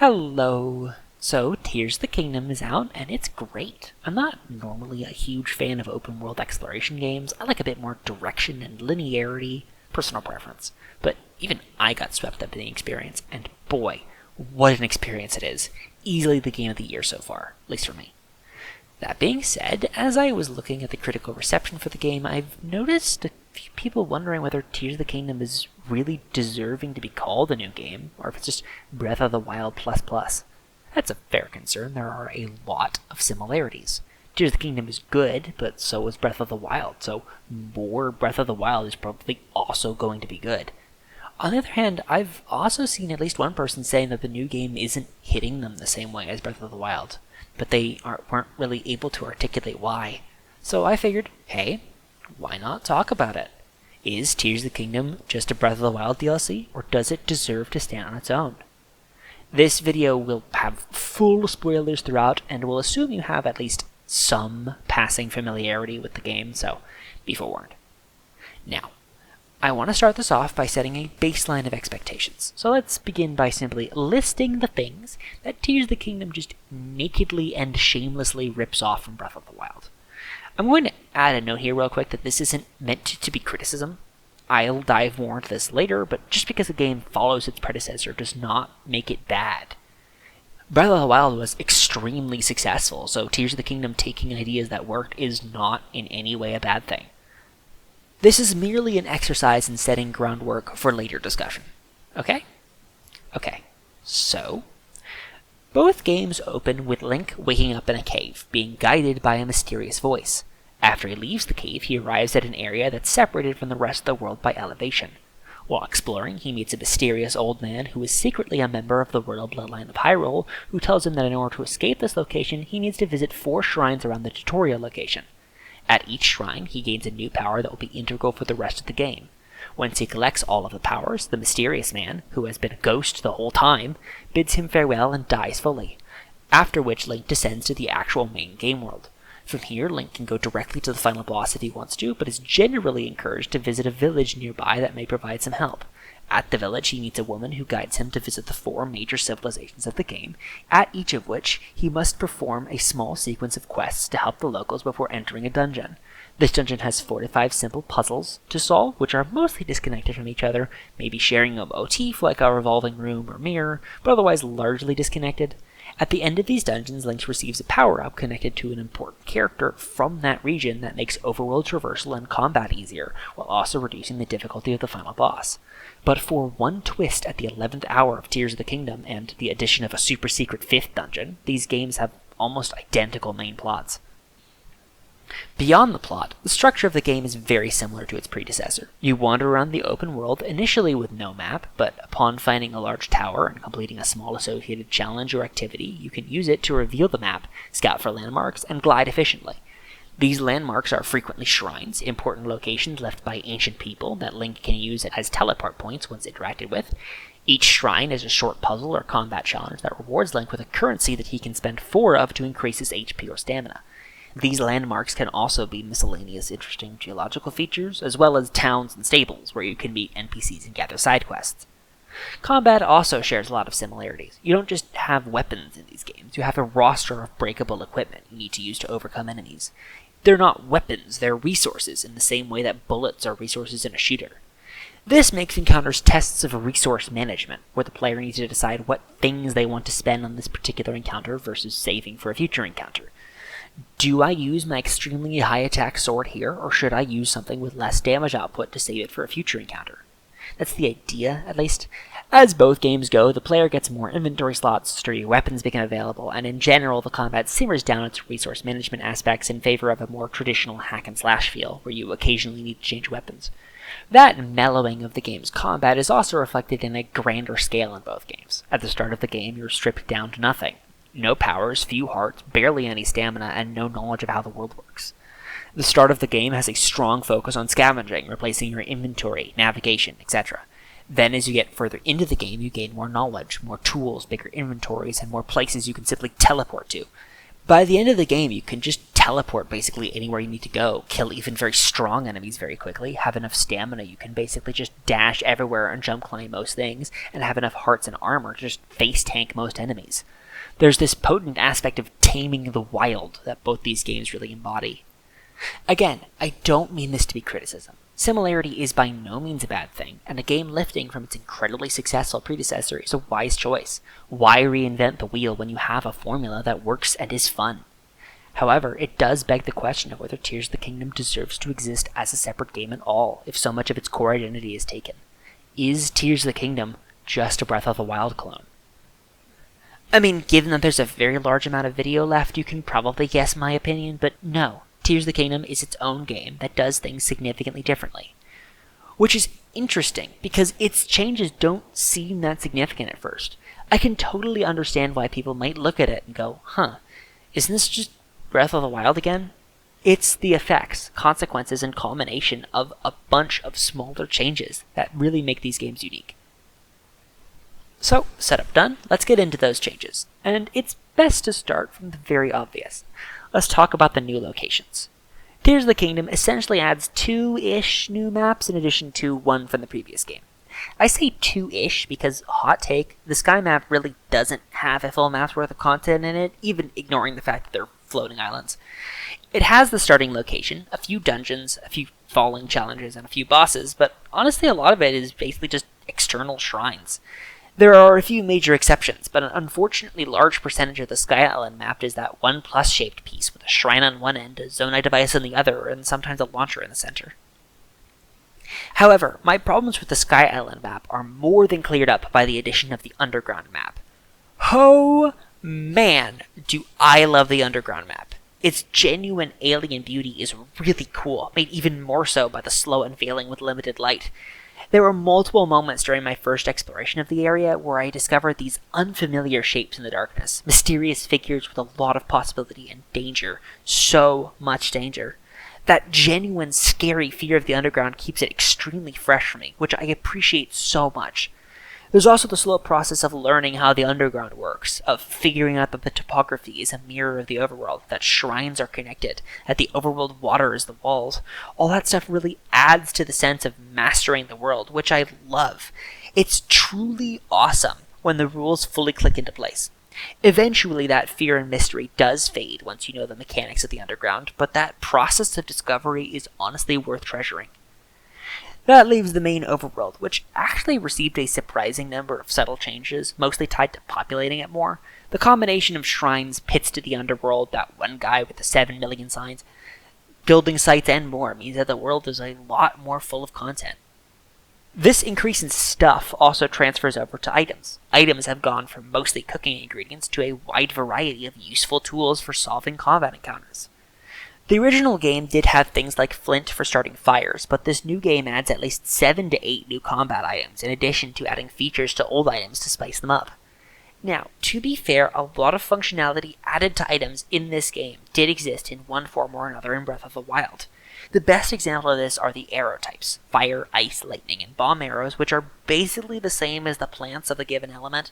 Hello! So, Tears of the Kingdom is out, and it's great. I'm not normally a huge fan of open world exploration games. I like a bit more direction and linearity, personal preference. But even I got swept up in the experience, and boy, what an experience it is. Easily the game of the year so far, at least for me. That being said, as I was looking at the critical reception for the game, I've noticed a few people wondering whether Tears of the Kingdom is really deserving to be called a new game, or if it's just Breath of the Wild++. That's a fair concern. There are a lot of similarities. Tears of the Kingdom is good, but so is Breath of the Wild, so more Breath of the Wild is probably also going to be good. On the other hand, I've also seen at least one person saying that the new game isn't hitting them the same way as Breath of the Wild, but they weren't really able to articulate why. So I figured, hey, why not talk about it? Is Tears of the Kingdom just a Breath of the Wild DLC, or does it deserve to stand on its own? This video will have full spoilers throughout, and will assume you have at least some passing familiarity with the game, so be forewarned. Now, I want to start this off by setting a baseline of expectations. So let's begin by simply listing the things that Tears of the Kingdom just nakedly and shamelessly rips off from Breath of the Wild. I'm going to add a note here real quick that this isn't meant to be criticism. I'll dive more into this later, but just because a game follows its predecessor does not make it bad. Breath of the Wild was extremely successful, so Tears of the Kingdom taking ideas that worked is not in any way a bad thing. This is merely an exercise in setting groundwork for later discussion. Okay? Okay. So, both games open with Link waking up in a cave, being guided by a mysterious voice. After he leaves the cave, he arrives at an area that's separated from the rest of the world by elevation. While exploring, he meets a mysterious old man who is secretly a member of the royal bloodline of Hyrule, who tells him that in order to escape this location, he needs to visit 4 shrines around the tutorial location. At each shrine, he gains a new power that will be integral for the rest of the game. Once he collects all of the powers, the mysterious man, who has been a ghost the whole time, bids him farewell and dies fully, after which Link descends to the actual main game world. From here, Link can go directly to the final boss if he wants to, but is generally encouraged to visit a village nearby that may provide some help. At the village, he meets a woman who guides him to visit the 4 major civilizations of the game, at each of which he must perform a small sequence of quests to help the locals before entering a dungeon. This dungeon has 4 to 5 simple puzzles to solve, which are mostly disconnected from each other, maybe sharing a motif like a revolving room or mirror, but otherwise largely disconnected. At the end of these dungeons, Link receives a power-up connected to an important character from that region that makes overworld traversal and combat easier, while also reducing the difficulty of the final boss. But for one twist at the 11th hour of Tears of the Kingdom and the addition of a super secret 5th dungeon, these games have almost identical main plots. Beyond the plot, the structure of the game is very similar to its predecessor. You wander around the open world initially with no map, but upon finding a large tower and completing a small associated challenge or activity, you can use it to reveal the map, scout for landmarks, and glide efficiently. These landmarks are frequently shrines, important locations left by ancient people that Link can use as teleport points once interacted with. Each shrine is a short puzzle or combat challenge that rewards Link with a currency that he can spend 4 of to increase his HP or stamina. These landmarks can also be miscellaneous interesting geological features, as well as towns and stables where you can meet NPCs and gather side quests. Combat also shares a lot of similarities. You don't just have weapons in these games, you have a roster of breakable equipment you need to use to overcome enemies. They're not weapons, they're resources in the same way that bullets are resources in a shooter. This makes encounters tests of resource management, where the player needs to decide what things they want to spend on this particular encounter versus saving for a future encounter. Do I use my extremely high attack sword here, or should I use something with less damage output to save it for a future encounter? That's the idea, at least. As both games go, the player gets more inventory slots, sturdy weapons become available, and in general the combat simmers down its resource management aspects in favor of a more traditional hack-and-slash feel, where you occasionally need to change weapons. That mellowing of the game's combat is also reflected in a grander scale in both games. At the start of the game, you're stripped down to nothing. No powers, few hearts, barely any stamina, and no knowledge of how the world works. The start of the game has a strong focus on scavenging, replacing your inventory, navigation, etc. Then as you get further into the game, you gain more knowledge, more tools, bigger inventories, and more places you can simply teleport to. By the end of the game, you can just teleport basically anywhere you need to go, kill even very strong enemies very quickly, have enough stamina you can basically just dash everywhere and jump climb most things, and have enough hearts and armor to just face tank most enemies. There's this potent aspect of taming the wild that both these games really embody. Again, I don't mean this to be criticism. Similarity is by no means a bad thing, and a game lifting from its incredibly successful predecessor is a wise choice. Why reinvent the wheel when you have a formula that works and is fun? However, it does beg the question of whether Tears of the Kingdom deserves to exist as a separate game at all, if so much of its core identity is taken. Is Tears of the Kingdom just a Breath of the Wild clone? I mean, given that there's a very large amount of video left, you can probably guess my opinion, but no. Tears of the Kingdom is its own game that does things significantly differently. Which is interesting, because its changes don't seem that significant at first. I can totally understand why people might look at it and go, isn't this just Breath of the Wild again? It's the effects, consequences, and culmination of a bunch of smaller changes that really make these games unique. So, setup done, let's get into those changes. And it's best to start from the very obvious. Let's talk about the new locations. Tears of the Kingdom essentially adds 2-ish new maps in addition to one from the previous game. I say 2-ish because, hot take, the Sky map really doesn't have a full map's worth of content in it, even ignoring the fact that they're floating islands. It has the starting location, a few dungeons, a few falling challenges, and a few bosses, but honestly a lot of it is basically just external shrines. There are a few major exceptions, but an unfortunately large percentage of the Sky Island map is that 1+ shaped piece with a shrine on one end, a Zonai device on the other, and sometimes a launcher in the center. However, my problems with the Sky Island map are more than cleared up by the addition of the Underground map. Oh man, do I love the Underground map. Its genuine alien beauty is really cool, made even more so by the slow unveiling with limited light. There were multiple moments during my first exploration of the area where I discovered these unfamiliar shapes in the darkness, mysterious figures with a lot of possibility and danger, so much danger. That genuine, scary fear of the underground keeps it extremely fresh for me, which I appreciate so much. There's also the slow process of learning how the underground works, of figuring out that the topography is a mirror of the overworld, that shrines are connected, that the overworld water is the walls. All that stuff really adds to the sense of mastering the world, which I love. It's truly awesome when the rules fully click into place. Eventually that fear and mystery does fade once you know the mechanics of the underground, but that process of discovery is honestly worth treasuring. That leaves the main overworld, which actually received a surprising number of subtle changes, mostly tied to populating it more. The combination of shrines, pits to the underworld, that one guy with the 7 million signs, building sites, and more means that the world is a lot more full of content. This increase in stuff also transfers over to items. Items have gone from mostly cooking ingredients to a wide variety of useful tools for solving combat encounters. The original game did have things like flint for starting fires, but this new game adds at least 7 to 8 new combat items, in addition to adding features to old items to spice them up. Now, to be fair, a lot of functionality added to items in this game did exist in one form or another in Breath of the Wild. The best example of this are the arrow types, fire, ice, lightning, and bomb arrows, which are basically the same as the plants of a given element.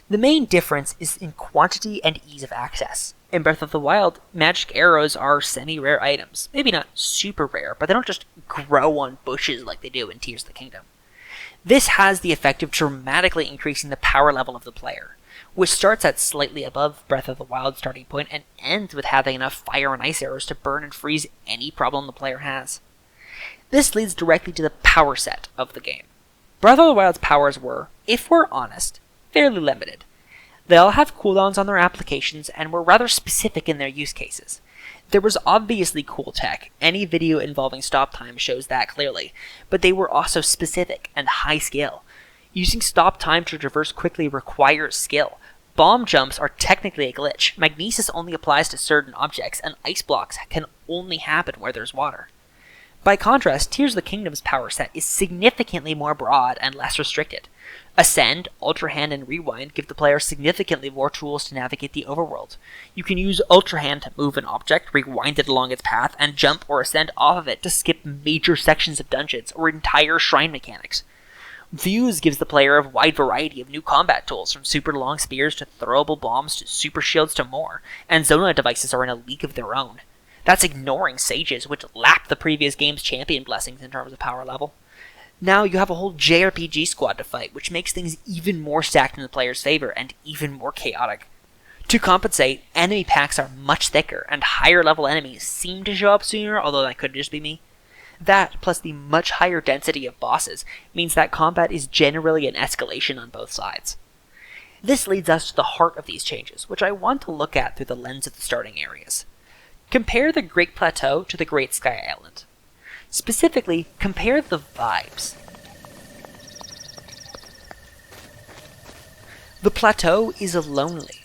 The main difference is in quantity and ease of access. In Breath of the Wild, magic arrows are semi-rare items. Maybe not super rare, but they don't just grow on bushes like they do in Tears of the Kingdom. This has the effect of dramatically increasing the power level of the player, which starts at slightly above Breath of the Wild's starting point and ends with having enough fire and ice arrows to burn and freeze any problem the player has. This leads directly to the power set of the game. Breath of the Wild's powers were, if we're honest, fairly limited. They all have cooldowns on their applications and were rather specific in their use cases. There was obviously cool tech, any video involving stop time shows that clearly, but they were also specific and high skill. Using stop time to traverse quickly requires skill. Bomb jumps are technically a glitch, magnesis only applies to certain objects, and ice blocks can only happen where there's water. By contrast, Tears of the Kingdom's power set is significantly more broad and less restricted. Ascend, Ultra Hand, and Rewind give the player significantly more tools to navigate the overworld. You can use Ultra Hand to move an object, rewind it along its path, and jump or ascend off of it to skip major sections of dungeons or entire shrine mechanics. Views gives the player a wide variety of new combat tools, from super long spears to throwable bombs to super shields to more, and Zonai devices are in a league of their own. That's ignoring sages, which lapped the previous game's champion blessings in terms of power level. Now you have a whole JRPG squad to fight, which makes things even more stacked in the player's favor and even more chaotic. To compensate, enemy packs are much thicker, and higher level enemies seem to show up sooner, although that could just be me. That, plus the much higher density of bosses, means that combat is generally an escalation on both sides. This leads us to the heart of these changes, which I want to look at through the lens of the starting areas. Compare the Great Plateau to the Great Sky Island. Specifically, compare the vibes. The plateau is lonely.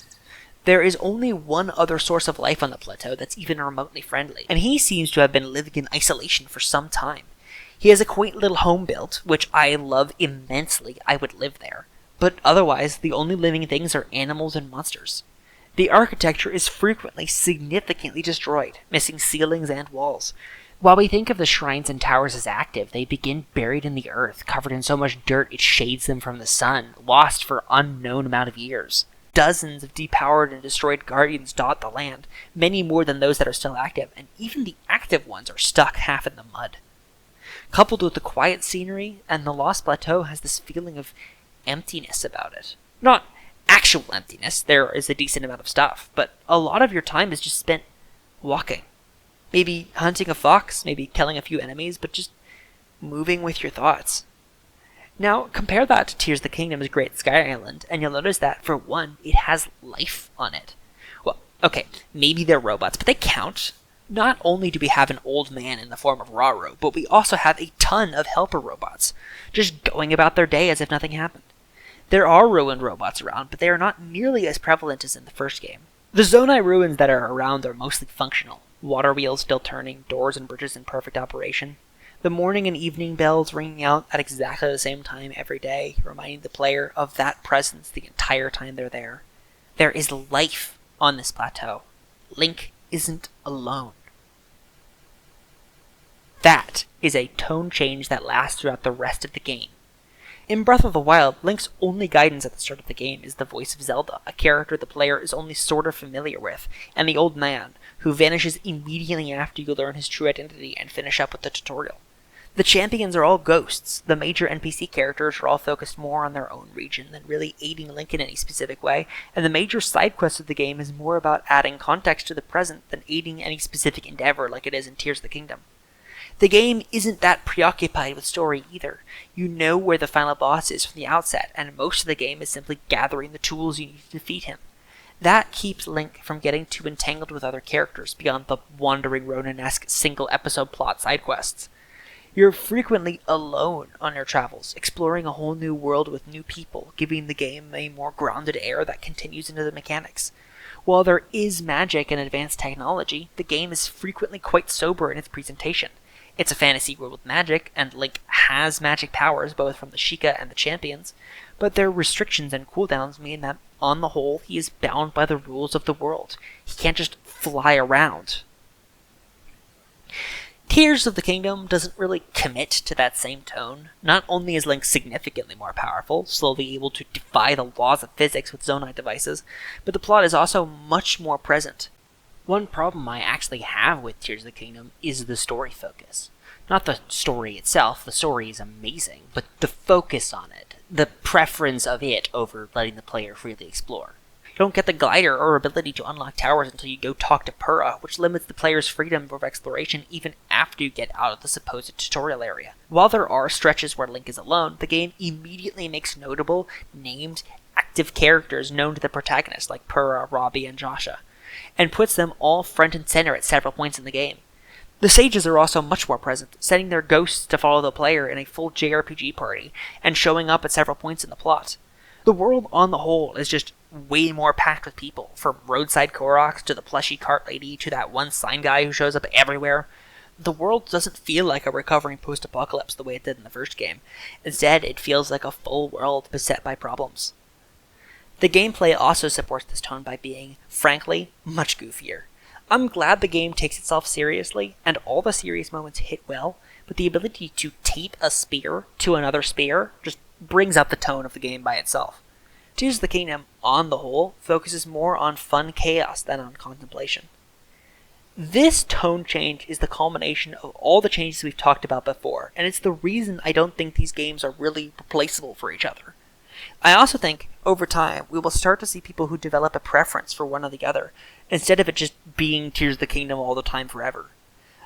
There is only one other source of life on the plateau that's even remotely friendly, and he seems to have been living in isolation for some time. He has a quaint little home built, which I love immensely. I would live there. But otherwise, the only living things are animals and monsters. The architecture is frequently significantly destroyed, missing ceilings and walls. While we think of the shrines and towers as active, they begin buried in the earth, covered in so much dirt it shades them from the sun, lost for unknown amount of years. Dozens of depowered and destroyed guardians dot the land, many more than those that are still active, and even the active ones are stuck half in the mud. Coupled with the quiet scenery, and the Lost Plateau has this feeling of emptiness about it. Not actual emptiness, there is a decent amount of stuff, but a lot of your time is just spent walking. Maybe hunting a fox, maybe killing a few enemies, but just moving with your thoughts. Now, compare that to Tears of the Kingdom's Great Sky Island, and you'll notice that, for one, it has life on it. Well, okay, maybe they're robots, but they count. Not only do we have an old man in the form of Raro, but we also have a ton of helper robots, just going about their day as if nothing happened. There are ruined robots around, but they are not nearly as prevalent as in the first game. The Zonai ruins that are around are mostly functional. Water wheels still turning, doors and bridges in perfect operation. The morning and evening bells ringing out at exactly the same time every day, reminding the player of that presence the entire time they're there. There is life on this plateau. Link isn't alone. That is a tone change that lasts throughout the rest of the game. In Breath of the Wild, Link's only guidance at the start of the game is the voice of Zelda, a character the player is only sort of familiar with, and the old man, who vanishes immediately after you learn his true identity and finish up with the tutorial. The champions are all ghosts. The major NPC characters are all focused more on their own region than really aiding Link in any specific way, and the major side quest of the game is more about adding context to the present than aiding any specific endeavor like it is in Tears of the Kingdom. The game isn't that preoccupied with story either. You know where the final boss is from the outset, and most of the game is simply gathering the tools you need to defeat him. That keeps Link from getting too entangled with other characters beyond the wandering Ronin-esque single-episode plot side quests. You're frequently alone on your travels, exploring a whole new world with new people, giving the game a more grounded air that continues into the mechanics. While there is magic and advanced technology, the game is frequently quite sober in its presentation. It's a fantasy world with magic, and Link has magic powers both from the Sheikah and the champions, but their restrictions and cooldowns mean that, on the whole, he is bound by the rules of the world. He can't just fly around. Tears of the Kingdom doesn't really commit to that same tone. Not only is Link significantly more powerful, slowly able to defy the laws of physics with Zonai devices, but the plot is also much more present. One problem I actually have with Tears of the Kingdom is the story focus. Not the story itself, the story is amazing, but the focus on it, the preference of it over letting the player freely explore. You don't get the glider or ability to unlock towers until you go talk to Purah, which limits the player's freedom of exploration even after you get out of the supposed tutorial area. While there are stretches where Link is alone, the game immediately makes notable, named, active characters known to the protagonist, like Purah, Robbie, and Joshua, and puts them all front and center at several points in the game. The sages are also much more present, sending their ghosts to follow the player in a full JRPG party, and showing up at several points in the plot. The world on the whole is just way more packed with people, from roadside Koroks to the plushy cart lady to that one sign guy who shows up everywhere. The world doesn't feel like a recovering post-apocalypse the way it did in the first game. Instead, it feels like a full world beset by problems. The gameplay also supports this tone by being, frankly, much goofier. I'm glad the game takes itself seriously, and all the serious moments hit well, but the ability to tape a spear to another spear just brings up the tone of the game by itself. Tears of the Kingdom, on the whole, focuses more on fun chaos than on contemplation. This tone change is the culmination of all the changes we've talked about before, and it's the reason I don't think these games are really replaceable for each other. I also think, over time, we will start to see people who develop a preference for one or the other, instead of it just being Tears of the Kingdom all the time forever.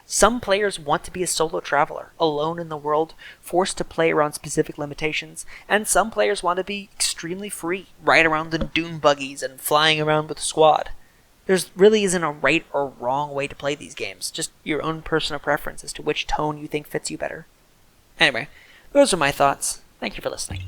Some players want to be a solo traveler, alone in the world, forced to play around specific limitations, and some players want to be extremely free, ride around in dune buggies and flying around with a squad. There really isn't a right or wrong way to play these games, just your own personal preference as to which tone you think fits you better. Anyway, those are my thoughts. Thank you for listening.